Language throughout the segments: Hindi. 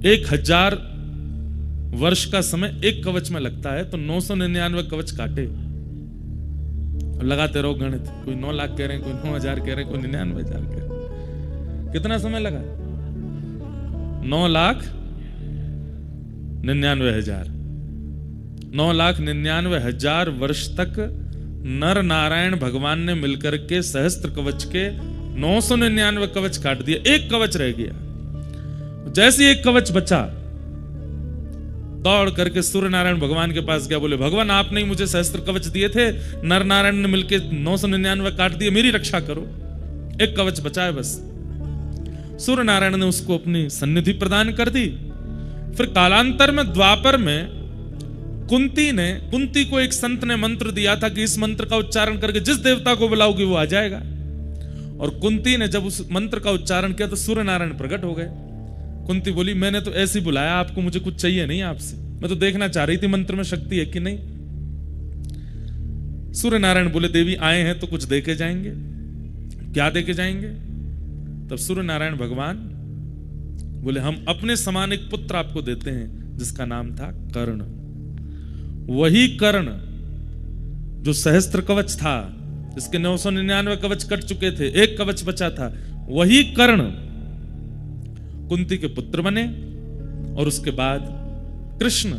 1000 वर्ष का समय एक कवच में लगता है, तो 999 कवच काटे और लगाते रहो गणित। कोई 9 लाख कह रहे हैं, कोई 9,000 कह रहे हैं, कोई 99,000 कह रहे हैं। कितना समय लगा? 9,99,000। 9,99,000 वर्ष तक नर नारायण भगवान ने मिलकर के सहस्त्र कवच के 999 कवच काट दिए, एक कवच रह गया। जैसे एक कवच बचा, दौड़ करके सूर्य नारायण भगवान के पास गया, बोले भगवान आपने ही मुझे सहस्त्र कवच दिए थे, नर नारायण ने मिलकर 999 काट दिए, मेरी रक्षा करो, एक कवच बचा है बस। सूर्य नारायण ने उसको अपनी सन्निधि प्रदान कर दी। फिर कालांतर में द्वापर में कुंती को एक संत ने मंत्र दिया था कि इस मंत्र का उच्चारण करके जिस देवता को बुलाओगी वो आ जाएगा। और कुंती ने जब उस मंत्र का उच्चारण किया तो सूर्य नारायण प्रकट हो गए। कुंती बोली मैंने तो ऐसे ही बुलाया आपको, मुझे कुछ चाहिए नहीं आपसे, मैं तो देखना चाह रही थी मंत्र में शक्ति है कि नहीं। सूर्य नारायण बोले देवी आए हैं तो कुछ देके जाएंगे। क्या देके जाएंगे? तब सूर्य नारायण भगवान बोले हम अपने समान एक पुत्र आपको देते हैं जिसका नाम था कर्ण। वही कर्ण जो सहस्त्र कवच था, इसके 999 कवच कट चुके थे, एक कवच बचा था, वही कर्ण कुंती के पुत्र बने। और उसके बाद कृष्ण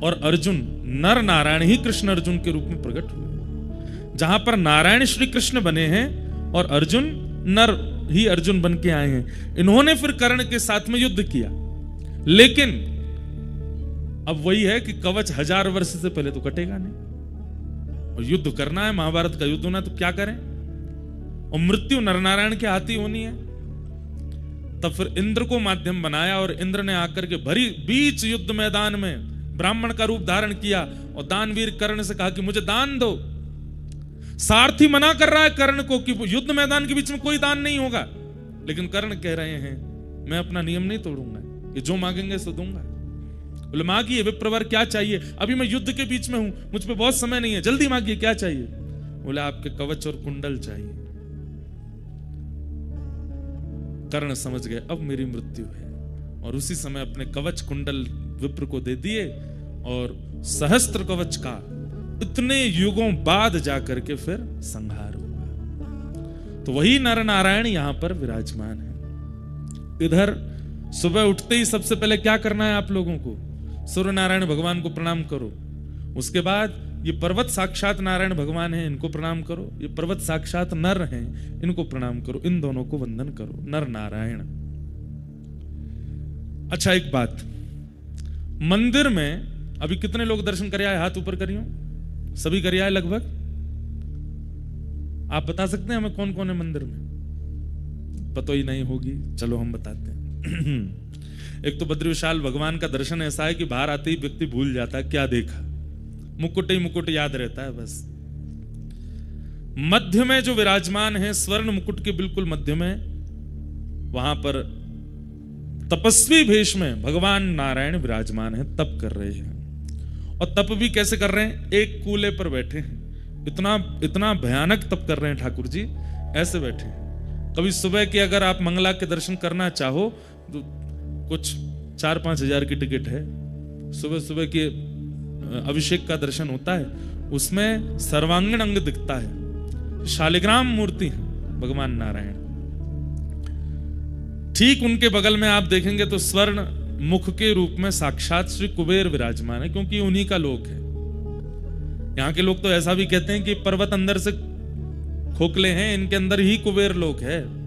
और अर्जुन, नर नारायण ही कृष्ण अर्जुन के रूप में प्रकट हुए। जहां पर नारायण श्री कृष्ण बने हैं और अर्जुन नर ही अर्जुन बन के आए हैं। इन्होंने फिर कर्ण के साथ में युद्ध किया, लेकिन अब वही है कि कवच 1000 वर्ष से पहले तो कटेगा नहीं, और युद्ध करना है, महाभारत का युद्ध होना, तो क्या करें? और मृत्यु नरनारायण के हाथ ही होनी है। तब फिर इंद्र को माध्यम बनाया और इंद्र ने आकर के भरी बीच युद्ध मैदान में ब्राह्मण का रूप धारण किया और दानवीर कर्ण से कहा कि मुझे दान दो। सारथी मना कर रहा है कर्ण को कि युद्ध मैदान के बीच में कोई दान नहीं होगा, लेकिन कर्ण कह रहे हैं मैं अपना नियम नहीं तोड़ूंगा, कि जो मांगेंगे सो दूंगा। बोले मांगिए विप्रवर, क्या चाहिए? अभी मैं युद्ध के बीच में हूं, मुझ पे बहुत समय नहीं है, जल्दी मांगिए, क्या चाहिए? बोले आपके कवच और कुंडल चाहिए। कर्ण समझ गए अब मेरी मृत्यु है, और उसी समय अपने कवच कुंडल विप्र को दे दिए, और सहस्त्र कवच का इतने युगों बाद जाकर के फिर संहार हुआ। तो वही नर नारायण यहां पर विराजमान है। इधर सुबह उठते ही सबसे पहले क्या करना है आप लोगों को? सूर्य नारायण भगवान को प्रणाम करो। उसके बाद ये पर्वत साक्षात नारायण भगवान है, इनको प्रणाम करो। ये पर्वत साक्षात नर हैं, इनको प्रणाम करो। इन दोनों को वंदन करो, नर नारायण। अच्छा एक बात, मंदिर में अभी कितने लोग दर्शन कर आए? हाथ ऊपर करियो। सभी कर आए लगभग? आप बता सकते हैं हमें कौन कौन है मंदिर में? पता ही नहीं होगी, चलो हम बताते हैं। एक तो बद्री विशाल भगवान का दर्शन ऐसा है कि बाहर आते ही व्यक्ति भूल जाता है क्या देखा, मुकुट ही मुकुट याद रहता है बस। मध्य में जो विराजमान है, स्वर्ण मुकुट के बिल्कुल मध्य में, वहां पर तपस्वी भेष में भगवान नारायण विराजमान है, तप कर रहे हैं। और तप भी कैसे कर रहे हैं? एक कूले पर बैठे हैं। इतना इतना भयानक तप कर रहे हैं ठाकुर जी, ऐसे बैठे हैं। कभी सुबह के अगर आप मंगला के दर्शन करना चाहो तो कुछ 4-5 हजार की टिकट है। सुबह सुबह के अभिषेक का दर्शन होता है, उसमें सर्वांगीण अंग दिखता है, शालिग्राम मूर्ति है भगवान नारायण। ठीक उनके बगल में आप देखेंगे तो स्वर्ण मुख के रूप में साक्षात श्री कुबेर विराजमान है, क्योंकि उन्हीं का लोक है। यहाँ के लोग तो ऐसा भी कहते हैं कि पर्वत अंदर से खोखले हैं, इनके अंदर ही कुबेर लोक है।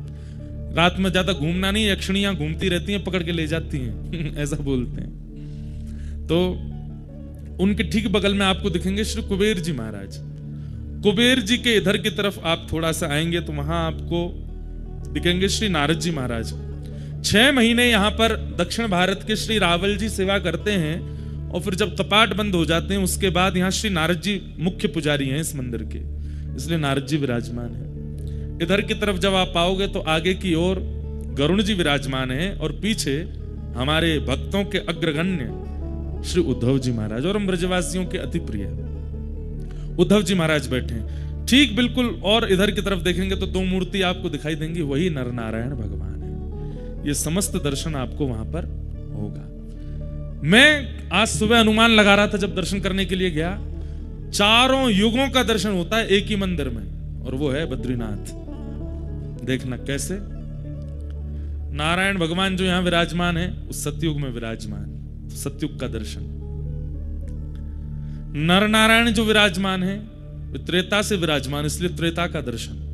रात में ज्यादा घूमना नहीं, यक्षिणियां घूमती रहती हैं, पकड़ के ले जाती हैं ऐसा बोलते हैं। तो उनके ठीक बगल में आपको दिखेंगे श्री कुबेर जी महाराज। कुबेर जी के इधर की तरफ आप थोड़ा सा आएंगे तो वहां आपको दिखेंगे श्री नारद जी महाराज। 6 महीने यहाँ पर दक्षिण भारत के श्री रावल जी सेवा करते हैं, और फिर जब कपाट बंद हो जाते हैं उसके बाद यहाँ श्री नारद जी मुख्य पुजारी हैं इस मंदिर के, इसलिए नारद जी विराजमान है। इधर की तरफ जब आप आओगे तो आगे की ओर गरुण जी विराजमान है, और पीछे हमारे भक्तों के अग्रगण्य श्री उद्धव जी महाराज, और हम ब्रजवासियों के अति प्रिय उद्धव जी महाराज बैठे हैं ठीक बिल्कुल। और इधर की तरफ देखेंगे तो 2 मूर्ति आपको दिखाई देंगी, वही नर नारायण भगवान है। ये समस्त दर्शन आपको वहां पर होगा। मैं आज सुबह अनुमान लगा रहा था जब दर्शन करने के लिए गया, 4 युगों का दर्शन होता है एक ही मंदिर में, और वो है बद्रीनाथ। देखना कैसे नारायण भगवान जो यहां विराजमान है उस सतयुग में विराजमान, तो सतयुग का दर्शन। नर नारायण जो विराजमान है वे त्रेता से विराजमान, इसलिए त्रेता का दर्शन।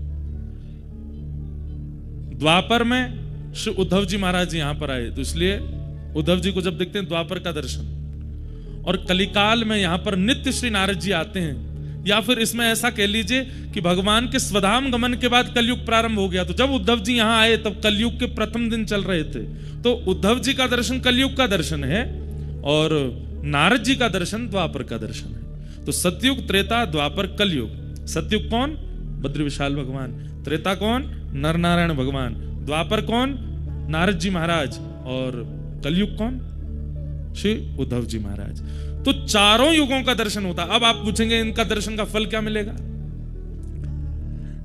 द्वापर में श्री उद्धव जी महाराज यहां पर आए, तो इसलिए उद्धव जी को जब देखते हैं द्वापर का दर्शन। और कलिकाल में यहां पर नित्य श्री नारद जी आते हैं, या फिर इसमें ऐसा कह लीजिए कि भगवान के स्वधाम गमन के बाद कलयुग प्रारंभ हो गया। तो जब उद्धव जी यहां आए तब कलयुग के प्रथम दिन चल रहे थे, तो उद्धव जी का दर्शन कलयुग का दर्शन है और नारद जी का दर्शन द्वापर का दर्शन है। तो सतयुग, त्रेता, द्वापर, कलयुग। सतयुग कौन? बद्री विशाल भगवान। त्रेता कौन? नर नारायण भगवान। द्वापर कौन? नारद जी महाराज। और कलयुग कौन? श्री उद्धव जी महाराज। तो 4 युगों का दर्शन होता। अब आप पूछेंगे इनका दर्शन का फल क्या मिलेगा?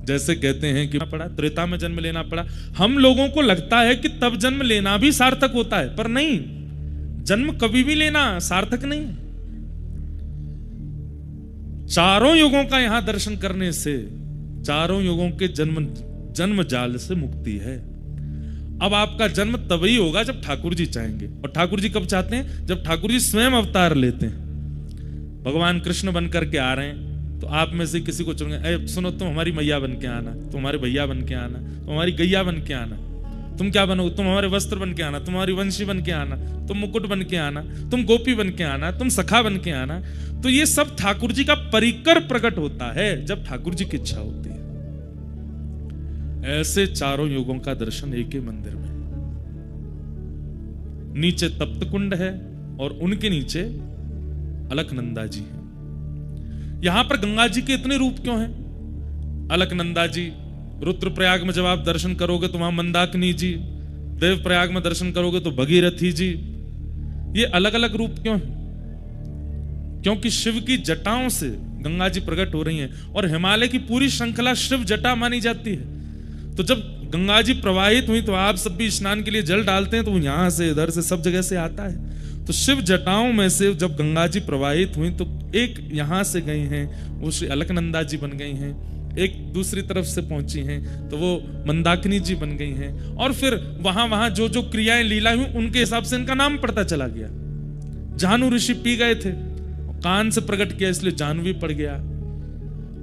जैसे कहते हैं कि पड़ा त्रेता में जन्म लेना पड़ा, हम लोगों को लगता है कि तब जन्म लेना भी सार्थक होता है, पर नहीं, जन्म कभी भी लेना सार्थक नहीं। 4 युगों का यहां दर्शन करने से 4 युगों के जन्म जाल से मुक्ति है। अब आपका जन्म तभी होगा जब ठाकुर जी चाहेंगे, और ठाकुर जी कब चाहते हैं? जब ठाकुर जी स्वयं अवतार लेते हैं। भगवान कृष्ण बन करके आ रहे हैं, तो आप में से किसी को चुनेंगे, सुनो तुम हमारी मैया बन के आना, तुम हमारे भैया बन के आना, तुम हमारी गैया बन के आना। तुम क्या बनोगे? तुम हमारे वस्त्र बन के आना, तुम हमारी वंशी बन के आना, तुम मुकुट बन के आना, तुम गोपी बन के आना, तुम सखा बन के आना। तो ये सब ठाकुर जी का परिकर प्रकट होता है जब ठाकुर जी की इच्छा होती है। ऐसे 4 युगों का दर्शन एक ही मंदिर में। नीचे तप्त कुंड है और उनके नीचे अलकनंदा जी हैं। यहां पर गंगा जी के इतने रूप क्यों हैं? अलकनंदा जी, रुद्रप्रयाग में जब आप दर्शन करोगे तो वहां मंदाकिनी जी, देवप्रयाग में दर्शन करोगे तो भगीरथी जी। ये अलग अलग रूप क्यों हैं? क्योंकि शिव की जटाओं से गंगा जी प्रकट हो रही हैं, और हिमालय की पूरी श्रृंखला शिव जटा मानी जाती है। तो जब गंगा जी प्रवाहित हुई तो आप सब भी स्नान के लिए जल डालते हैं, तो यहां से इधर से सब जगह से आता है। तो शिव जटाओं में से जब गंगा जी प्रवाहित हुई तो एक यहां से गई हैं, वो श्री अलकनंदा जी बन गई हैं। एक दूसरी तरफ से पहुंची हैं तो वो मंदाकिनी जी बन गई हैं। और फिर वहां वहां जो जो क्रियाएं लीला हुई उनके हिसाब से इनका नाम पड़ता चला गया। जानु ऋषि पी गए थे, कान से प्रकट किया इसलिए जाह्नवी पड़ गया।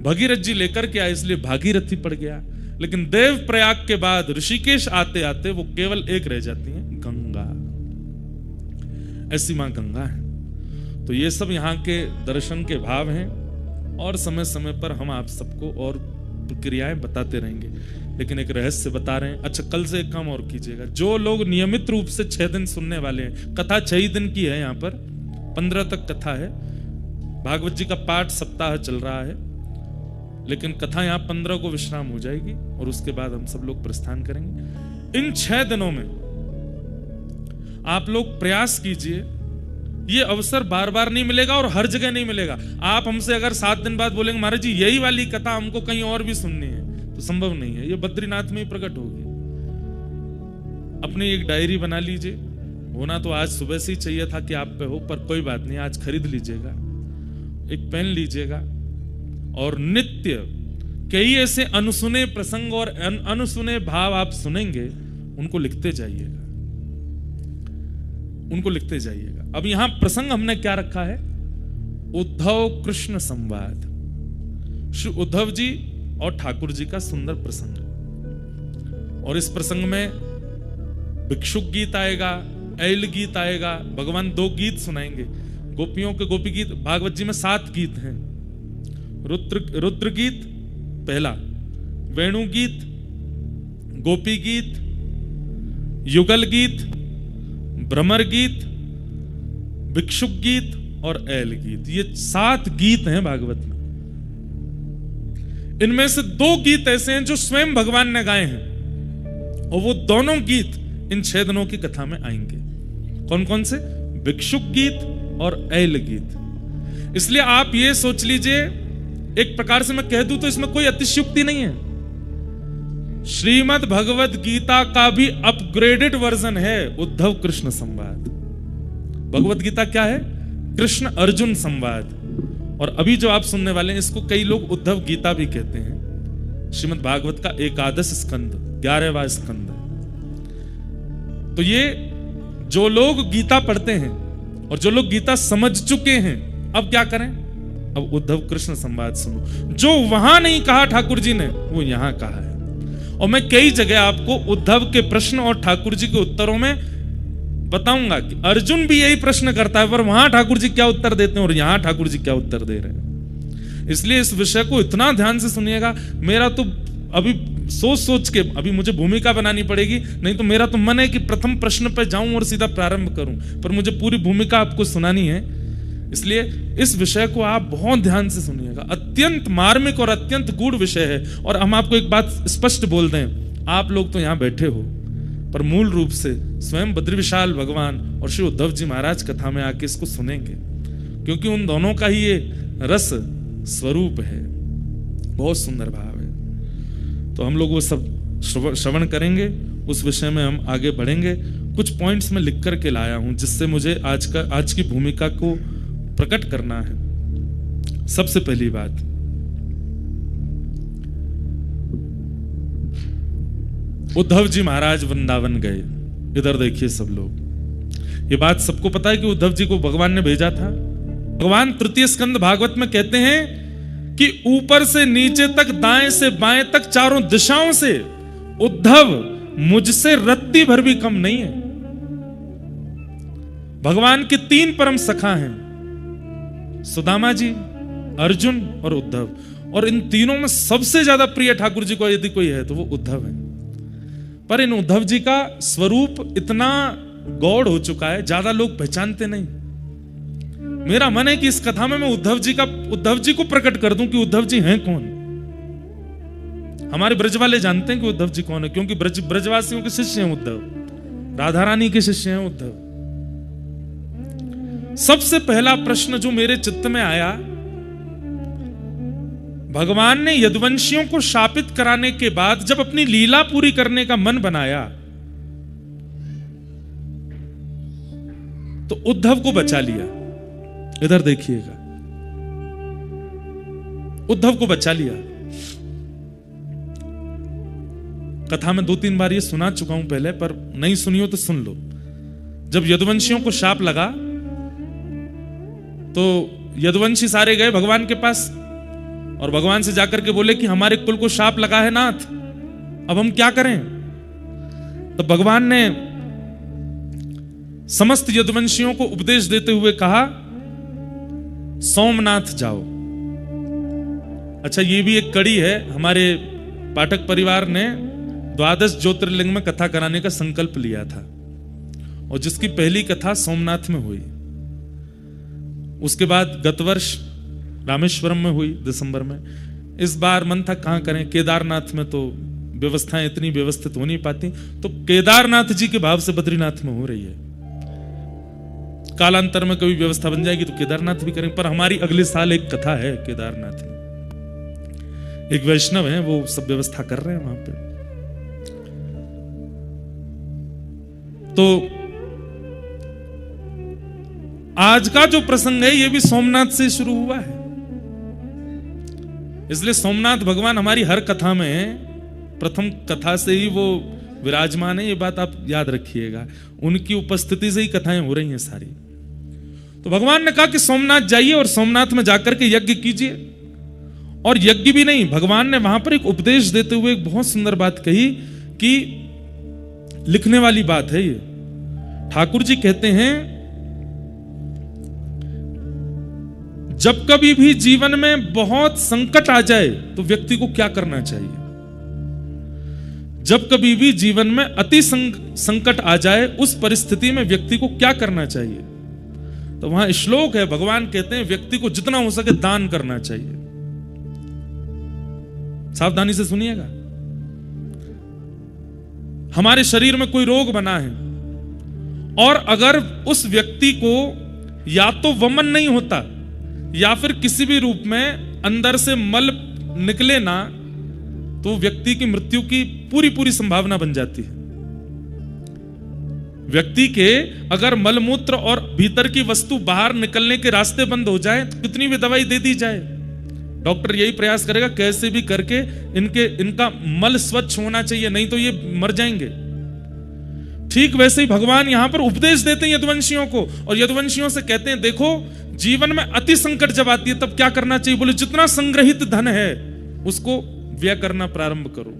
भगीरथ जी लेकर के आए इसलिए भागीरथी पड़ गया। लेकिन देव प्रयाग के बाद ऋषिकेश आते आते वो केवल एक रह जाती हैं, गंगा। ऐसी मां गंगा है। तो ये सब यहाँ के दर्शन के भाव हैं, और समय समय पर हम आप सबको और प्रक्रियाएं बताते रहेंगे। लेकिन एक रहस्य बता रहे हैं। अच्छा, कल से एक काम और कीजिएगा, जो लोग नियमित रूप से 6 दिन सुनने वाले हैं, कथा 6 दिन की है, यहाँ पर 15 तक कथा है। भागवत जी का पाठ सप्ताह चल रहा है, लेकिन कथा यहां 15 को विश्राम हो जाएगी और उसके बाद हम सब लोग प्रस्थान करेंगे। इन 6 दिनों में आप लोग प्रयास कीजिए, ये अवसर बार बार नहीं मिलेगा और हर जगह नहीं मिलेगा। आप हमसे अगर 7 दिन बाद बोलेंगे महाराज जी यही वाली कथा हमको कहीं और भी सुननी है, तो संभव नहीं है। ये बद्रीनाथ में ही प्रकट होगी। अपनी एक डायरी बना लीजिए। होना तो आज सुबह से ही चाहिए था कि आप पे हो, पर कोई बात नहीं, आज खरीद लीजिएगा। एक पेन लीजिएगा और नित्य कई ऐसे अनसुने प्रसंग और अनसुने भाव आप सुनेंगे, उनको लिखते जाइएगा, उनको लिखते जाइएगा। अब यहां प्रसंग हमने क्या रखा है? उद्धव कृष्ण संवाद। श्री उद्धव जी और ठाकुर जी का सुंदर प्रसंग। और इस प्रसंग में भिक्षुक गीत आएगा, ऐल गीत आएगा। भगवान 2 गीत सुनाएंगे, गोपियों के गोपी गीत। भागवत जी में 7 गीत हैं। रुद्र गीत पहला, वेणु गीत, गोपी गीत, युगल गीत, भ्रमर गीत, भिक्षुक गीत और ऐल गीत। ये 7 गीत हैं भागवत में। इनमें से 2 गीत ऐसे हैं जो स्वयं भगवान ने गाए हैं, और वो दोनों गीत इन 6 दिनों की कथा में आएंगे। कौन कौन से? भिक्षुक गीत और ऐल गीत। इसलिए आप ये सोच लीजिए, एक प्रकार से मैं कह दूं तो इसमें कोई अतिशयोक्ति नहीं है। श्रीमद् भगवद गीता का भी अपग्रेडेड वर्जन है उद्धव कृष्ण संवाद। भगवत गीता क्या है? कृष्ण अर्जुन संवाद। और अभी जो आप सुनने वाले हैं इसको कई लोग उद्धव गीता भी कहते हैं। श्रीमद् भागवत का एकादश स्कंद, 11वां स्कंद। तो ये जो लोग गीता पढ़ते हैं और जो लोग गीता समझ चुके हैं, अब क्या करें? अब उद्धव कृष्ण संवाद सुनो। जो वहां नहीं कहा ठाकुर जी ने, वो यहां कहा है। और मैं कई जगह आपको उद्धव के प्रश्न और ठाकुर जी के उत्तरों में बताऊंगा कि अर्जुन भी यही प्रश्न करता है, पर वहां ठाकुर जी क्या उत्तर देते हैं और यहां ठाकुर जी क्या उत्तर दे रहे हैं। इसलिए इस विषय को इतना ध्यान से सुनिएगा। मेरा तो अभी सोच के अभी मुझे भूमिका बनानी पड़ेगी, नहीं तो मेरा तो मन है कि प्रथम प्रश्न पे जाऊं और सीधा प्रारंभ करूं, पर मुझे पूरी भूमिका आपको सुनानी है। इसलिए इस विषय को आप बहुत ध्यान से सुनिएगा। अत्यंत मार्मिक और अत्यंत गूढ़ विषय है। और हम आपको एक बात स्पष्ट बोल दें, आप लोग तो यहां बैठे हो, पर मूल रूप से स्वयं बद्री विशाल भगवान और श्री उद्धव जी महाराज कथा में आके इसको सुनेंगे, क्योंकि उन दोनों का ही ये रस स्वरूप है। बहुत सुंदर भाव है। तो हम लोग वो सब श्रवण करेंगे, उस विषय में हम आगे बढ़ेंगे। कुछ पॉइंट्स में लिख करके लाया हूं जिससे मुझे आज की भूमिका को प्रकट करना है। सबसे पहली बात, उद्धव जी महाराज वृंदावन गए। इधर देखिए सब लोग, ये बात सबको पता है कि उद्धव जी को भगवान ने भेजा था। भगवान तृतीय स्कंद भागवत में कहते हैं कि ऊपर से नीचे तक, दाएं से बाएं तक, चारों दिशाओं से उद्धव मुझसे रत्ती भर भी कम नहीं है। भगवान के 3 परम सखा हैं, सुदामा जी, अर्जुन और उद्धव। और इन तीनों में सबसे ज्यादा प्रिय ठाकुर जी को यदि कोई है तो वो उद्धव है। पर इन उद्धव जी का स्वरूप इतना गौड़ हो चुका है, ज्यादा लोग पहचानते नहीं। मेरा मन है कि इस कथा में मैं उद्धव जी को प्रकट कर दूं कि उद्धव जी हैं कौन। हमारे ब्रज वाले जानते हैं कि उद्धव जी कौन है, क्योंकि ब्रजवासियों के शिष्य हैं उद्धव, राधा रानी के शिष्य हैं उद्धव। सबसे पहला प्रश्न जो मेरे चित्त में आया, भगवान ने यदुवंशियों को शापित कराने के बाद जब अपनी लीला पूरी करने का मन बनाया तो उद्धव को बचा लिया। इधर देखिएगा, उद्धव को बचा लिया। कथा में 2-3 बार ये सुना चुका हूं पहले, पर नहीं सुनी हो तो सुन लो। जब यदुवंशियों को शाप लगा तो यदुवंशी सारे गए भगवान के पास और भगवान से जाकर के बोले कि हमारे कुल को शाप लगा है नाथ, अब हम क्या करें। तो भगवान ने समस्त यदुवंशियों को उपदेश देते हुए कहा, सोमनाथ जाओ। अच्छा, ये भी एक कड़ी है। हमारे पाठक परिवार ने 12 ज्योतिर्लिंग में कथा कराने का संकल्प लिया था और जिसकी पहली कथा सोमनाथ में हुई। उसके बाद गत वर्ष रामेश्वरम में हुई दिसंबर में। इस बार मन था कहां करें, केदारनाथ में तो व्यवस्थाएं इतनी व्यवस्थित हो नहीं पाती, तो केदारनाथ जी के भाव से बद्रीनाथ में हो रही है। कालांतर में कभी व्यवस्था बन जाएगी तो केदारनाथ भी करेंगे, पर हमारी अगले साल एक कथा है केदारनाथ में। एक वैष्णव है, वो सब व्यवस्था कर रहे हैं वहां पे। तो आज का जो प्रसंग है ये भी सोमनाथ से शुरू हुआ है, इसलिए सोमनाथ भगवान हमारी हर कथा में प्रथम कथा से ही वो विराजमान है। ये बात आप याद रखिएगा, उनकी उपस्थिति से ही कथाएं हो रही हैं सारी। तो भगवान ने कहा कि सोमनाथ जाइए और सोमनाथ में जाकर के यज्ञ कीजिए। और यज्ञ भी नहीं, भगवान ने वहां पर एक उपदेश देते हुए एक बहुत सुंदर बात कही कि लिखने वाली बात है ये। ठाकुर जी कहते हैं, जब कभी भी जीवन में बहुत संकट आ जाए तो व्यक्ति को क्या करना चाहिए। जब कभी भी जीवन में अति संकट आ जाए उस परिस्थिति में व्यक्ति को क्या करना चाहिए। तो वहां श्लोक है, भगवान कहते हैं व्यक्ति को जितना हो सके दान करना चाहिए। सावधानी से सुनिएगा। हमारे शरीर में कोई रोग बना है और अगर उस व्यक्ति को या तो वमन नहीं होता या फिर किसी भी रूप में अंदर से मल निकले ना, तो व्यक्ति की मृत्यु की पूरी संभावना बन जाती है। व्यक्ति के अगर मलमूत्र और भीतर की वस्तु बाहर निकलने के रास्ते बंद हो जाए तो कितनी भी दवाई दे दी जाए, डॉक्टर यही प्रयास करेगा कैसे भी करके इनका मल स्वच्छ होना चाहिए, नहीं तो ये मर जाएंगे। ठीक वैसे ही भगवान यहां पर उपदेश देते हैं यदुवंशियों को, और यदुवंशियों से कहते हैं देखो जीवन में अति संकट जब आती है तब क्या करना चाहिए। बोले जितना संग्रहित धन है उसको व्यय करना प्रारंभ करो,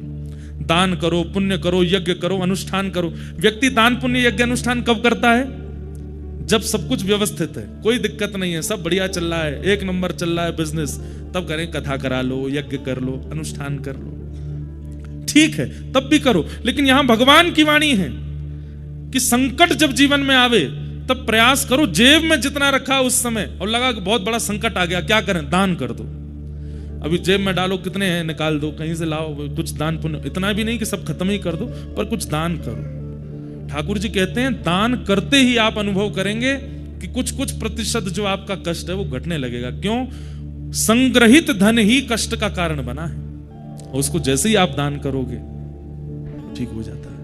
दान करो, पुण्य करो, यज्ञ करो, अनुष्ठान करो। व्यक्ति दान पुण्य यज्ञ अनुष्ठान कब करता है? जब सब कुछ व्यवस्थित है, कोई दिक्कत नहीं है, सब बढ़िया चल रहा है, एक नंबर चल रहा है बिजनेस, तब करें, कथा करा लो, यज्ञ कर लो, अनुष्ठान कर लो, ठीक है तब भी करो। लेकिन यहां भगवान की वाणी है कि संकट जब जीवन में आवे तब प्रयास करो, जेब में जितना रखा उस समय और लगा कि बहुत बड़ा संकट आ गया, क्या करें? दान कर दो। अभी जेब में डालो, कितने हैं निकाल दो, कहीं से लाओ, कुछ दान पुण्य, इतना भी नहीं कि सब खत्म ही कर दो, पर कुछ दान करो। ठाकुर जी कहते हैं दान करते ही आप अनुभव करेंगे कि कुछ कुछ प्रतिशत जो आपका कष्ट है वो घटने लगेगा। क्यों? संग्रहित धन ही कष्ट का कारण बना है, और उसको जैसे ही आप दान करोगे ठीक हो जाता है।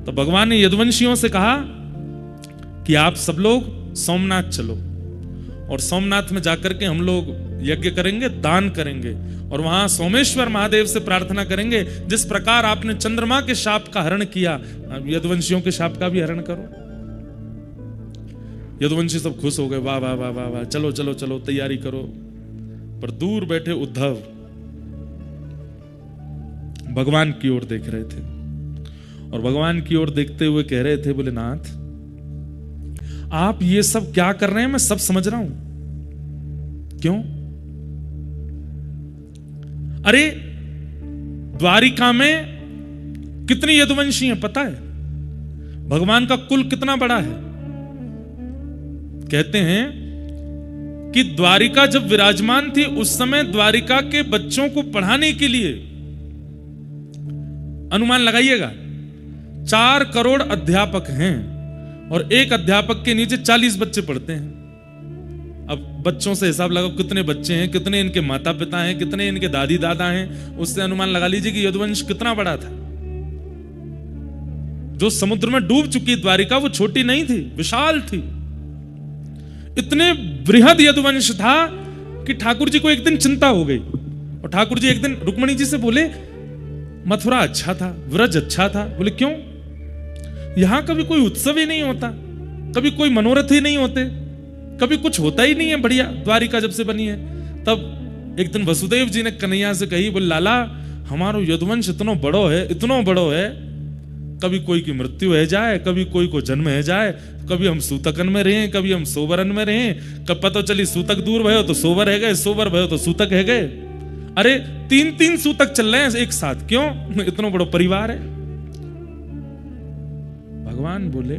तो भगवान ने यदुवंशियों से कहा कि आप सब लोग सोमनाथ चलो, और सोमनाथ में जाकर के हम लोग यज्ञ करेंगे, दान करेंगे, और वहां सोमेश्वर महादेव से प्रार्थना करेंगे जिस प्रकार आपने चंद्रमा के शाप का हरण किया, यदुवंशियों के शाप का भी हरण करो। यदुवंशी सब खुश हो गए, वाह वाह वाह वाह वाह, चलो चलो चलो तैयारी करो। पर दूर बैठे उद्धव भगवान की ओर देख रहे थे, और भगवान की ओर देखते हुए कह रहे थे, बोले नाथ आप ये सब क्या कर रहे हैं, मैं सब समझ रहा हूं। क्यों? अरे द्वारिका में कितनी यदुवंशी हैं पता है? भगवान का कुल कितना बड़ा है? कहते हैं कि द्वारिका जब विराजमान थी उस समय द्वारिका के बच्चों को पढ़ाने के लिए, अनुमान लगाइएगा, 4 करोड़ अध्यापक हैं, और एक अध्यापक के नीचे 40 बच्चे पढ़ते हैं। अब बच्चों से हिसाब लगाओ कितने बच्चे हैं, कितने इनके माता पिता हैं, कितने इनके दादी दादा हैं, उससे अनुमान लगा लीजिए कि यदुवंश कितना बड़ा था। जो समुद्र में डूब चुकी द्वारिका वो छोटी नहीं थी, विशाल थी। इतने बृहद यदुवंश था कि ठाकुर जी को एक दिन चिंता हो गई, और ठाकुर जी एक दिन रुक्मणी जी से बोले मथुरा अच्छा था, व्रज अच्छा था। बोले क्यों? यहां कभी कोई उत्सव ही नहीं होता, कभी कोई मनोरथ ही नहीं होते, कभी कुछ होता ही नहीं है बढ़िया। द्वारिका जब से बनी है तब एक दिन वसुदेव जी ने कन्हैया से कही, बोले लाला हमारो यदुवंश इतना बड़ो है, इतना बड़ो है, कभी कोई की मृत्यु है जाए, कभी कोई को जन्म है जाए, कभी हम सूतकन में रहे, कभी हम सोवरन में रहे, कब पता चली सूतक दूर भयो तो सोवर है गए, सोवर भयो तो सूतक है गए। अरे 3-3 सूतक चल रहे हैं एक साथ, क्यों? इतना बड़ा परिवार है। भगवान बोले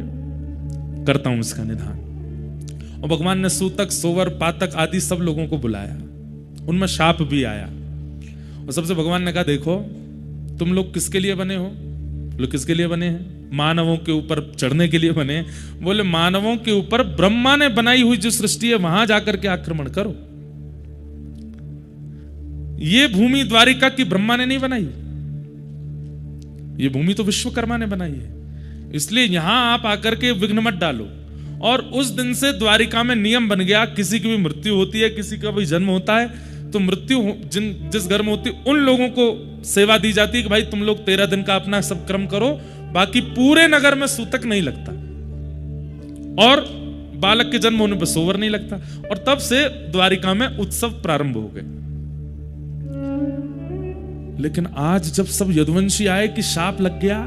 करता हूं इसका निधान, और भगवान ने सूतक, सोवर, पातक आदि सब लोगों को बुलाया, उनमें शाप भी आया, और सबसे भगवान ने कहा देखो तुम लोग किसके लिए बने हो? लोग किसके लिए बने हैं? मानवों के ऊपर चढ़ने के लिए बने। बोले मानवों के ऊपर ब्रह्मा ने बनाई हुई जो सृष्टि है वहां जाकर के आक्रमण करो। ये भूमि द्वारिका की ब्रह्मा ने नहीं बनाई, ये भूमि तो विश्वकर्मा ने बनाई है, इसलिए यहां आप आकर के विघ्न मत डालो। और उस दिन से द्वारिका में नियम बन गया, किसी की भी मृत्यु होती है, किसी का भी जन्म होता है, तो मृत्यु जिस घर में होती उन लोगों को सेवा दी जाती है कि भाई तुम लोग 13 दिन का अपना सब कर्म करो, बाकी पूरे नगर में सूतक नहीं लगता, और बालक के जन्म होने पर सोवर नहीं लगता। और तब से द्वारिका में उत्सव प्रारंभ हो गए। लेकिन आज जब सब यदुवंशी आए कि शाप लग गया,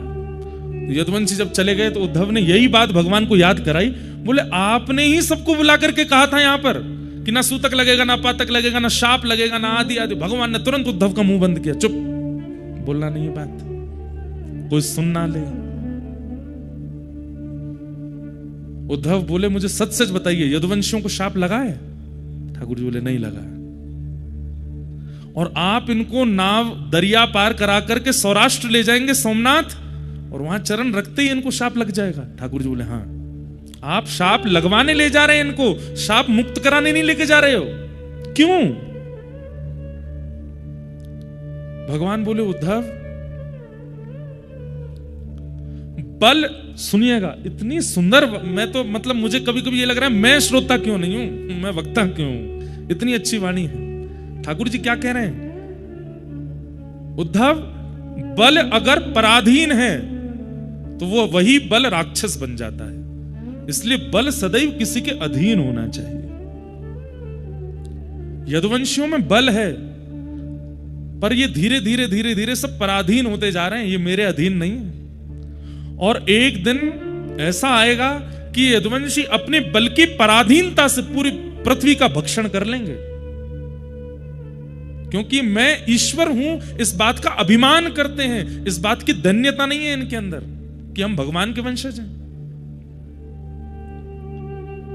यदुवंशी जब चले गए तो उद्धव ने यही बात भगवान को याद कराई। बोले आपने ही सबको बुला करके कहा था यहां पर कि ना सूतक लगेगा, ना पातक लगेगा, ना शाप लगेगा, ना आदि आदि। भगवान ने तुरंत उद्धव का मुंह बंद किया, चुप, बोलना नहीं है बात, कोई सुन ना ले। उद्धव बोले मुझे सच सच बताइए यदुवंशियों को शाप लगा है? ठाकुर जी बोले नहीं लगा, और आप इनको नाव दरिया पार करा करके सौराष्ट्र ले जाएंगे सोमनाथ, और वहां चरण रखते ही इनको शाप लग जाएगा। ठाकुर जी बोले हाँ, आप शाप लगवाने ले जा रहे हैं इनको, शाप मुक्त कराने नहीं लेके जा रहे हो। क्यों? भगवान बोले उद्धव बल, सुनिएगा, इतनी सुंदर, मैं तो मतलब मुझे कभी कभी ये लग रहा है मैं श्रोता क्यों नहीं हूं, मैं वक्ता क्यों हूं, इतनी अच्छी वाणी है। ठाकुर जी क्या कह रहे हैं? उद्धव, बल अगर पराधीन है तो वो वही बल राक्षस बन जाता है, इसलिए बल सदैव किसी के अधीन होना चाहिए। यदुवंशियों में बल है, पर ये धीरे धीरे धीरे धीरे सब पराधीन होते जा रहे हैं, ये मेरे अधीन नहीं है। और एक दिन ऐसा आएगा कि यदुवंशी अपने बल की पराधीनता से पूरी पृथ्वी का भक्षण कर लेंगे, क्योंकि मैं ईश्वर हूं इस बात का अभिमान करते हैं, इस बात की धन्यता नहीं है इनके अंदर कि हम भगवान के वंशज हैं।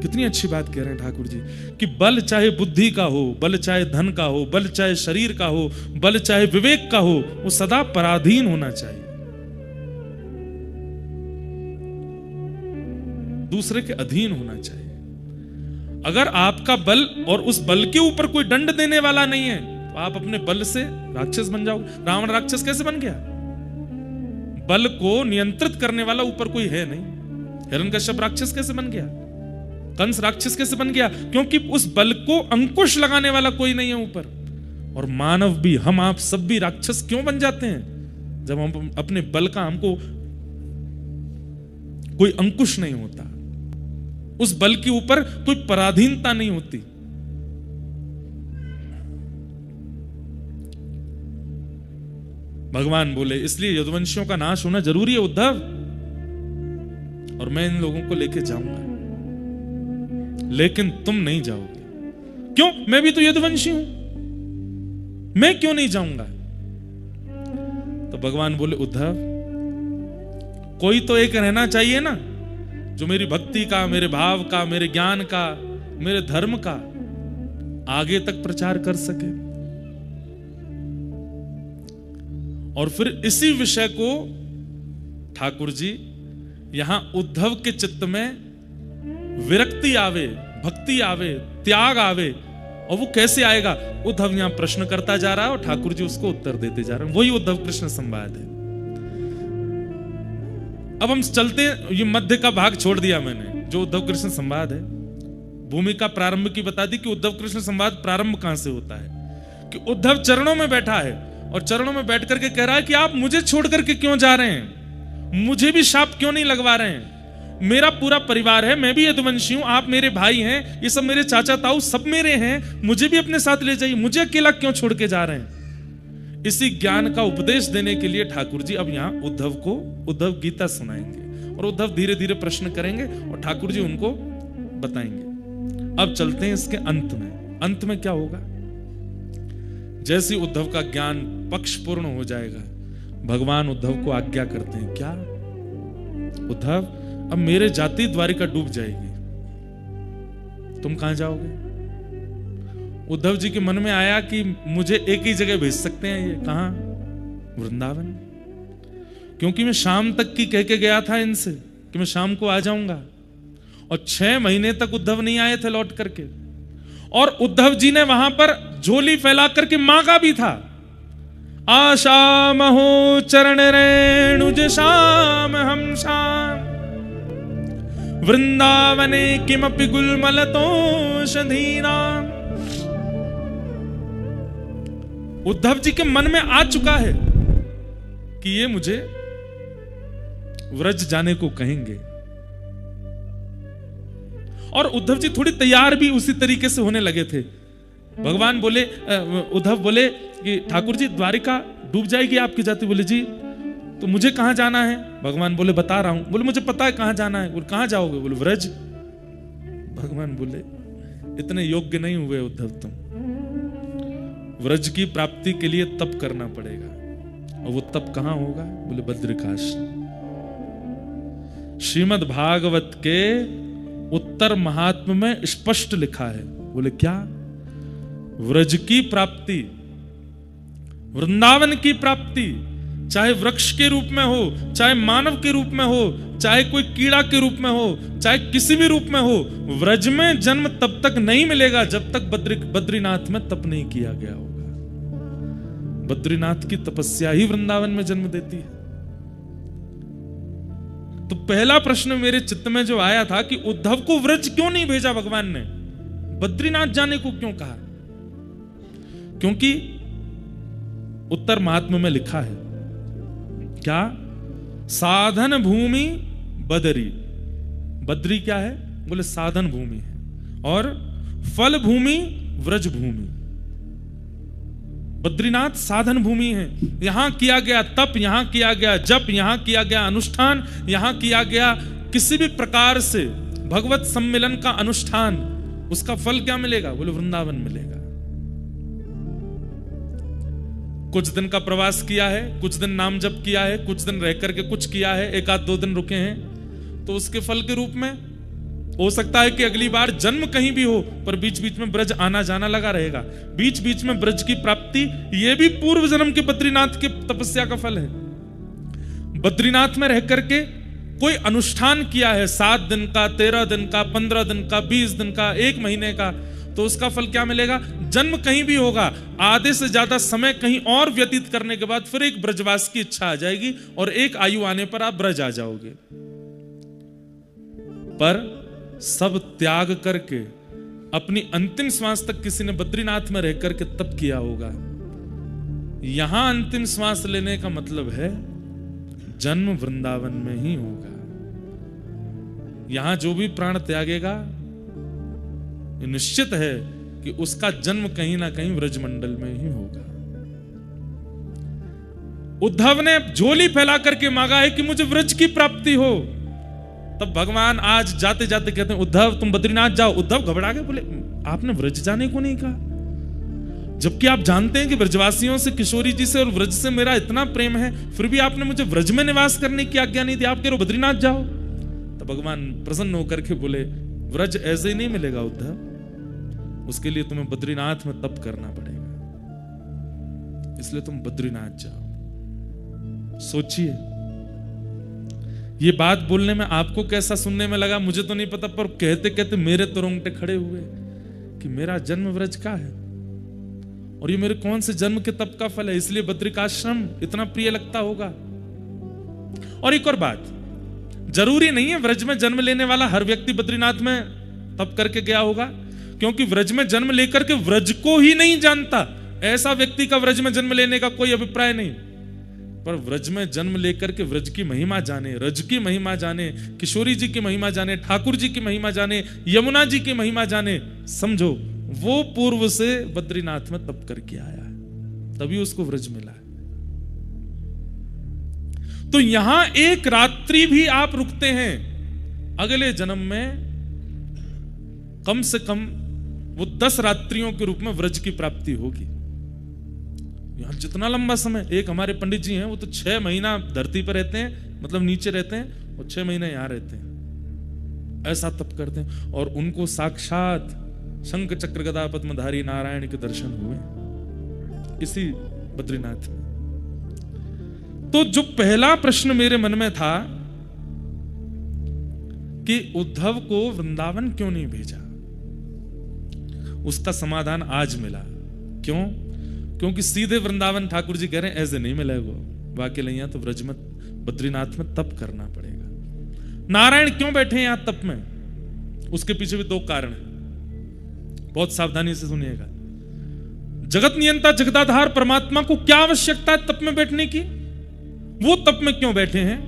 कितनी अच्छी बात कह रहे हैं ठाकुर जी कि बल चाहे बुद्धि का हो, बल चाहे धन का हो, बल चाहे शरीर का हो, बल चाहे विवेक का हो, वो सदा पराधीन होना चाहिए, दूसरे के अधीन होना चाहिए। अगर आपका बल और उस बल के ऊपर कोई दंड देने वाला नहीं है तो आप अपने बल से राक्षस बन जाओगे। रावण राक्षस कैसे बन गया? बल को नियंत्रित करने वाला ऊपर कोई है नहीं। हिरण्यकश्यप राक्षस कैसे बन गया? कंस राक्षस कैसे बन गया? क्योंकि उस बल को अंकुश लगाने वाला कोई नहीं है ऊपर। और मानव भी, हम आप सब भी राक्षस क्यों बन जाते हैं? जब हम अपने बल का, हमको कोई अंकुश नहीं होता, उस बल के ऊपर कोई पराधीनता नहीं होती। भगवान बोले इसलिए यदुवंशियों का नाश होना जरूरी है उद्धव, और मैं इन लोगों को लेके जाऊंगा, लेकिन तुम नहीं जाओगे। क्यों? मैं भी तो यदुवंशी हूं, मैं क्यों नहीं जाऊंगा? तो भगवान बोले उद्धव, कोई तो एक रहना चाहिए ना जो मेरी भक्ति का, मेरे भाव का, मेरे ज्ञान का, मेरे धर्म का आगे तक प्रचार कर सके। और फिर इसी विषय को ठाकुर जी यहां उद्धव के चित्त में विरक्ति आवे, भक्ति आवे, त्याग आवे। और वो कैसे आएगा? उद्धव यहां प्रश्न करता जा रहा है और ठाकुर जी उसको उत्तर देते जा रहे हैं। वही उद्धव कृष्ण संवाद है। अब हम चलते हैं, ये मध्य का भाग छोड़ दिया मैंने, जो उद्धव कृष्ण संवाद है। भूमिका प्रारंभ की बता दी कि उद्धव कृष्ण संवाद प्रारंभ कहां से होता है, कि उद्धव चरणों में बैठा है और चरणों में बैठ करके कह रहा है कि आप मुझे छोड़ करके क्यों जा रहे हैं, मुझे भी शाप क्यों नहीं लगवा रहे हैं, मेरा पूरा परिवार है, मैं भी यदुवंशी हूं, आप मेरे भाई हैं, ये सब मेरे चाचा ताऊ सब मेरे हैं, मुझे भी अपने साथ ले जाइए, मुझे अकेला क्यों छोड़ के जा रहे हैं। इसी ज्ञान का उपदेश देने के लिए ठाकुर जी अब यहां उद्धव को उद्धव गीता सुनाएंगे और उद्धव धीरे धीरे प्रश्न करेंगे और ठाकुर जी उनको बताएंगे। अब चलते हैं इसके अंत में। अंत में क्या होगा? जैसे उद्धव का ज्ञान पक्ष पूर्ण हो जाएगा, भगवान उद्धव को आज्ञा करते हैं, क्या उद्धव, अब मेरे जाति द्वारिका डूब जाएगी, तुम कहां जाओगे? उद्धव जी के मन में आया कि मुझे एक ही जगह भेज सकते हैं, ये कहां? वृंदावन। क्योंकि मैं शाम तक की कह के गया था इनसे कि मैं शाम को आ जाऊंगा, और 6 महीने तक उद्धव नहीं आए थे लौट करके। और उद्धव जी ने वहां पर झोली फैला करके मांगा भी था, आशा महो चरण रेणुज शाम हम शाम वृंदावने किमपि गुलमलतोषधीनाम। उद्धव जी के मन में आ चुका है कि ये मुझे व्रज जाने को कहेंगे, और उद्धव जी थोड़ी तैयार भी उसी तरीके से होने लगे थे। भगवान बोले, उद्धव बोले कि ठाकुर जी द्वारिका डूब जाएगी आपकी जाति। बोले जी, तो मुझे कहां जाना है? भगवान बोले बता रहा हूं। बोले मुझे पता है कहां जाना है। बोले कहां जाओगे? बोले व्रज। भगवान बोले इतने योग्य नहीं हुए उद्धव तुम, व्रज की प्राप्ति के लिए तप करना पड़ेगा। और वो तप कहां होगा? बोले बद्रिकाश्रम। श्रीमद् भागवत के उत्तर महात्म्य में स्पष्ट लिखा है। बोले क्या? व्रज की प्राप्ति, वृंदावन की प्राप्ति, चाहे वृक्ष के रूप में हो, चाहे मानव के रूप में हो, चाहे कोई कीड़ा के रूप में हो, चाहे किसी भी रूप में हो, व्रज में जन्म तब तक नहीं मिलेगा जब तक बद्रीनाथ में तप नहीं किया गया होगा। बद्रीनाथ की तपस्या ही वृंदावन में जन्म देती है। तो पहला प्रश्न मेरे चित्त में जो आया था कि उद्धव को व्रज क्यों नहीं भेजा भगवान ने, बद्रीनाथ जाने को क्यों कहा? क्योंकि उत्तर महात्म्य में लिखा है क्या, साधन भूमि बदरी। बद्री क्या है? बोले साधन भूमि है, और फल भूमि व्रज भूमि। बद्रीनाथ साधन भूमि है, यहां किया गया तप, यहां किया गया जप, यहां किया गया अनुष्ठान, यहां किया गया किसी भी प्रकार से भगवत सम्मिलन का अनुष्ठान, उसका फल क्या मिलेगा? बोले वृंदावन मिलेगा। कुछ दिन का प्रवास किया है, कुछ दिन नाम जप किया है, कुछ दिन रह करके कुछ किया है, एक आध 2 दिन रुके हैं, तो उसके फल के रूप में हो सकता है कि अगली बार जन्म कहीं भी हो, पर बीच बीच में ब्रज आना जाना लगा रहेगा। बीच बीच में ब्रज की प्राप्ति, यह भी पूर्व जन्म के बद्रीनाथ के तपस्या का फल है। बद्रीनाथ में रह करके कोई अनुष्ठान किया है 7 दिन का, 13 दिन का, 15 दिन का, 20 दिन का, 1 महीने का, तो उसका फल क्या मिलेगा? जन्म कहीं भी होगा, आधे से ज्यादा समय कहीं और व्यतीत करने के बाद फिर एक ब्रजवास की इच्छा आ जाएगी और एक आयु आने पर आप ब्रज आ जाओगे। पर सब त्याग करके अपनी अंतिम श्वास तक किसी ने बद्रीनाथ में रह करके तप किया होगा। यहां अंतिम श्वास लेने का मतलब है जन्म वृंदावन में ही होगा। यहां जो भी प्राण त्यागेगा, निश्चित है कि उसका जन्म कहीं ना कहीं व्रजमंडल में ही होगा। उद्धव ने झोली फैला करके मांगा है कि मुझे व्रज की प्राप्ति हो, तब भगवान आज जाते जाते कहते हैं उद्धव तुम बद्रीनाथ जाओ। उद्धव घबरा गए, बोले आपने व्रज जाने को नहीं कहा, जबकि आप जानते हैं कि ब्रजवासियों से, किशोरी जी से और व्रज से मेरा इतना प्रेम है, फिर भी आपने मुझे व्रज में निवास करने की आज्ञा नहीं दी, आप कह रहे हो बद्रीनाथ जाओ। तो भगवान प्रसन्न होकर के बोले व्रज ऐसे ही नहीं मिलेगा उद्धव, उसके लिए तुम्हें बद्रीनाथ में तप करना पड़ेगा, इसलिए तुम बद्रीनाथ जाओ। सोचिए, ये बात बोलने में आपको कैसा सुनने में लगा मुझे तो नहीं पता, पर कहते कहते मेरे तो रोंगटे खड़े हुए कि मेरा जन्म व्रज का है और ये मेरे कौन से जन्म के तप का फल है, इसलिए बद्रिकाश्रम इतना प्रिय लगता होगा। और एक और बात, जरूरी नहीं है व्रज में जन्म लेने वाला हर व्यक्ति बद्रीनाथ में तप करके गया होगा, क्योंकि व्रज में जन्म लेकर के व्रज को ही नहीं जानता ऐसा व्यक्ति का व्रज में जन्म लेने का कोई अभिप्राय नहीं। पर व्रज में जन्म लेकर के व्रज की महिमा जाने, रज की महिमा जाने, किशोरी जी की महिमा जाने, ठाकुर जी की महिमा जाने, यमुना जी की महिमा जाने, समझो वो पूर्व से बद्रीनाथ में तप करके आया है, तभी उसको व्रज मिला है। तो यहां एक रात्रि भी आप रुकते हैं, अगले जन्म में कम से कम वो 10 रात्रियों के रूप में व्रज की प्राप्ति होगी। यहां जितना लंबा समय, एक हमारे पंडित जी हैं वो तो 6 महीना धरती पर रहते हैं, मतलब नीचे रहते हैं, और 6 महीने यहां रहते हैं, ऐसा तप करते हैं, और उनको साक्षात शंख चक्र गदा पद्मधारी नारायण के दर्शन हुए इसी बद्रीनाथ में। तो जो पहला प्रश्न मेरे मन में था कि उद्धव को वृंदावन क्यों नहीं भेजा, उसका समाधान आज मिला। क्यों? क्योंकि सीधे वृंदावन ठाकुर जी कह रहे हैं ऐसे नहीं मिलेगा, वाकई नहीं, तो व्रज में बद्रीनाथ में तप करना पड़ेगा। नारायण क्यों बैठे हैं यहां तप में, उसके पीछे भी 2 कारण हैं, बहुत सावधानी से सुनिएगा। जगत नियंता जगदाधार परमात्मा को क्या आवश्यकता है तप में बैठने की, वो तप में क्यों बैठे हैं?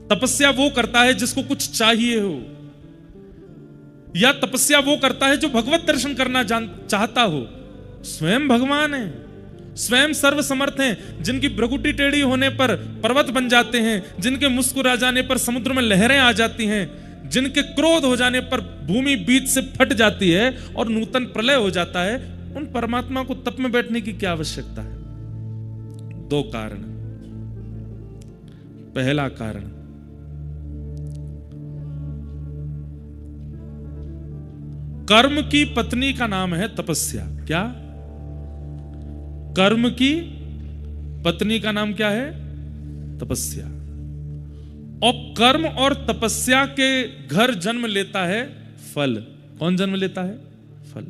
तपस्या वो करता है जिसको कुछ चाहिए हो, या तपस्या वो करता है जो भगवत दर्शन करना चाहता हो। स्वयं भगवान है, स्वयं सर्व समर्थ हैं, जिनकी भ्रकुटी टेढ़ी होने पर पर्वत बन जाते हैं, जिनके मुस्कुरा जाने पर समुद्र में लहरें आ जाती हैं, जिनके क्रोध हो जाने पर भूमि बीच से फट जाती है और नूतन प्रलय हो जाता है, उन परमात्मा को तप में बैठने की क्या आवश्यकता है? 2 कारण। पहला कारण, कर्म की पत्नी का नाम है तपस्या। क्या? कर्म की पत्नी का नाम क्या है? तपस्या। और कर्म और तपस्या के घर जन्म लेता है फल। कौन जन्म लेता है? फल।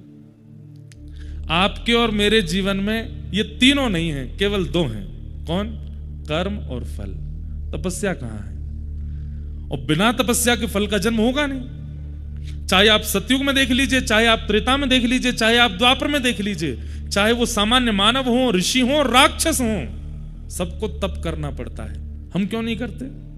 आपके और मेरे जीवन में ये तीनों नहीं हैं, केवल 2 हैं। कौन? कर्म और फल। तपस्या कहां है? और बिना तपस्या के फल का जन्म होगा नहीं। चाहे आप सतयुग में देख लीजिए, चाहे आप त्रेता में देख लीजिए, चाहे आप द्वापर में देख लीजिए, चाहे वो सामान्य मानव हो, ऋषि हो, राक्षस हो, सबको तप करना पड़ता है। हम क्यों नहीं करते?